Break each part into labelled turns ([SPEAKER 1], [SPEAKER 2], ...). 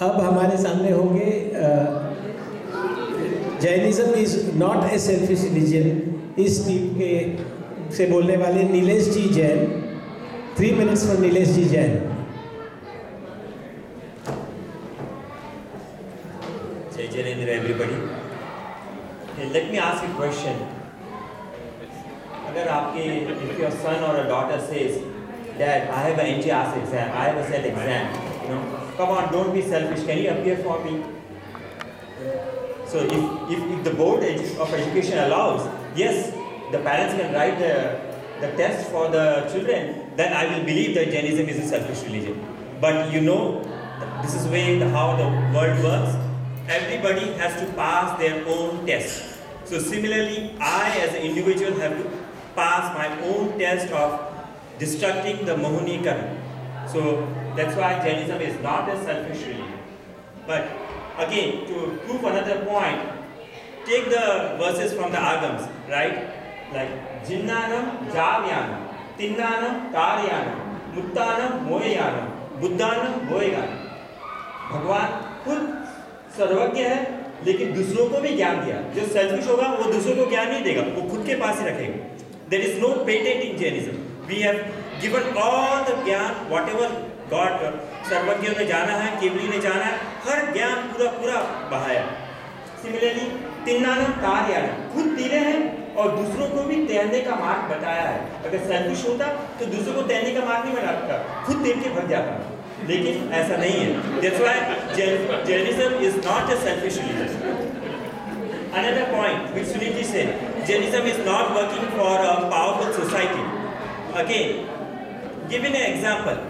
[SPEAKER 1] अब हमारे सामने होंगे Jainism is not a selfish religion, इस टीम के से बोलने वाले नीलेश जी Jain. 3 minutes for Nilesh ji Jain.
[SPEAKER 2] Jai Janendra, everybody. Okay, let me ask you a question. अगर आपके, if your son or a daughter says, Dad, I have an NGRS exam, I have a CET exam, come on, don't be selfish, can you appear for me? So if the board of education allows, yes, the parents can write the test for the children, then I will believe that Jainism is a selfish religion. But this is how the world works. Everybody has to pass their own test. So similarly, I as an individual have to pass my own test of destructing the Mohini karma. So that's why Jainism is not a selfish religion. But again, to prove another point, take the verses from the Agams, right? Like Jinnanam Javyanam, Tinnanam Karyanam, Muttanam Moyanam, Buddhanam Boyanam. भगवान खुद सर्वज्ञ है, लेकिन दूसरों को भी ज्ञान दिया। जो सेल्फिश होगा वो दूसरों को ज्ञान नहीं देगा, वो खुद के पास ही रखेगा। There is no patent in Jainism. We have given all the ज्ञान, whatever God, सर्वज्ञ ने जाना है, केवली ने जाना है, हर ज्ञान पूरा बहाया। Similarly, तिन्नानम कार्यानम, खुद तीरे हैं और दूसरों को भी तैरने का मार्ग बताया है। अगर सेल्फिश होता तो दूसरों को तैरने का मार्ग नहीं बताता, खुद तैर के भग जाता। लेकिन ऐसा नहीं है। That's why Jainism is not a selfish religion. Another point which Sunilji said, Jainism is not working for a powerful society. Again, giving an example,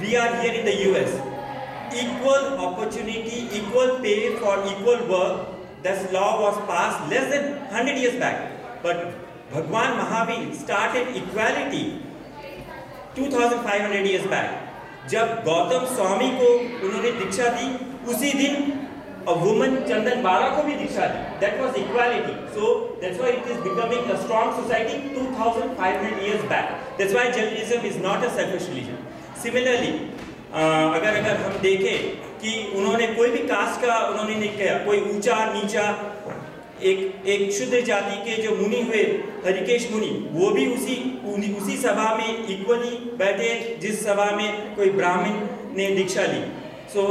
[SPEAKER 2] we are here in the US. Equal opportunity, equal pay for equal work. This law was passed less than 100 years back. But Bhagwan Mahavir started equality 2500 years back. जब गौतम स्वामी को उन्होंने दीक्षा दी, उसी दिन a woman चंदन बाला को भी दीक्षा दी. That was equality. So that's why it is becoming a strong society 2500 years back. That's why Jainism is not a selfish religion. Similarly, अगर हम देखें कि उन्होंने कोई भी कास्ट का उन्होंने नहीं किया, कोई ऊंचा नीचा, एक शुद्र जाति के जो मुनि हुए हरिकेश मुनि, वो भी उसी सभा में इक्वली बैठे जिस सभा में कोई ब्राह्मण ने दीक्षा ली. So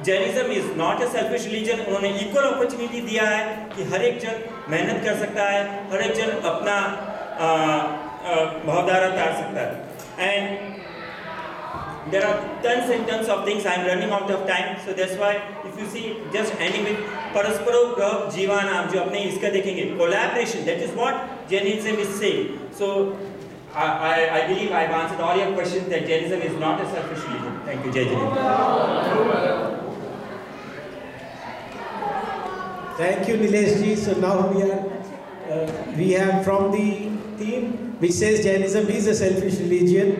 [SPEAKER 2] Jainism is not a selfish religion. उन्होंने इक्वल अपॉर्चुनिटी दिया है कि हर एक जन मेहनत कर सकता है, हर एक जन अपना भावधारा उतार सकता है. And there are tons and tons of things. I am running out of time, so that's why if you see, just ending with Parasparo Grav Jivanam, जो अपने इसका देखेंगे, collaboration, that is what Jainism is saying. So I believe I have answered all your questions that Jainism is not a selfish religion. Thank you, Jai Jainism.
[SPEAKER 1] Thank you, Nilesh ji. So now we have from the team which says Jainism is a selfish religion.